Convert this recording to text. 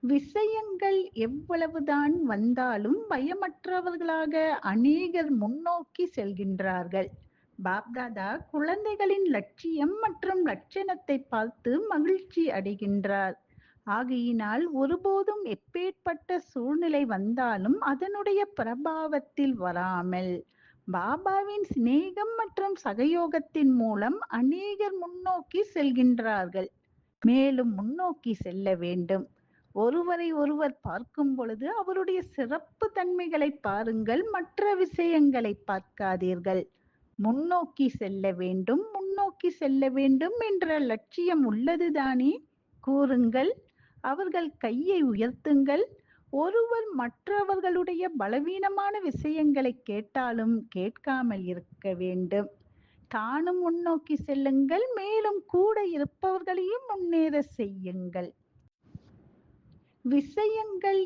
விஷயங்கள் எவ்வளவுதான் வந்தாலும் பயமற்றவர்களாக அநேகர் முன்னோக்கி செல்கின்றார்கள். பாப்தாதா குழந்தைகளின் லட்சியம் மற்றும் லட்சணத்தை பார்த்து மகிழ்ச்சி அடைகின்றார். ஆகையினால் ஒருபோதும் எப்பேற்பட்ட சூழ்நிலை வந்தாலும் அதனுடைய பிரபாவத்தில் வராமல் பாபாவின் சிநேகம் மற்றும் சகயோகத்தின் மூலம் அநேகர் முன்னோக்கி செல்கின்றார்கள். மேலும் முன்னோக்கி செல்ல வேண்டும். ஒருவரை ஒருவர் பார்க்கும் பொழுது அவருடைய சிறப்பு தன்மைகளை பாருங்கள், மற்ற விஷயங்களை பார்க்காதீர்கள். முன்னோக்கி செல்ல வேண்டும், முன்னோக்கி செல்ல வேண்டும் என்ற லட்சியம் உள்ளதுதானே? கூறுங்கள். அவர்கள் கையை உயர்த்துங்கள். ஒருவர் மற்றவர்களுடைய பலவீனமான விஷயங்களை கேட்டாலும் கேட்காமல் இருக்க வேண்டும். தானும் முன்னோக்கி செல்லுங்கள், மேலும் கூட இருப்பவர்களையும் முன்னேற செய்யுங்கள். விஷயங்கள்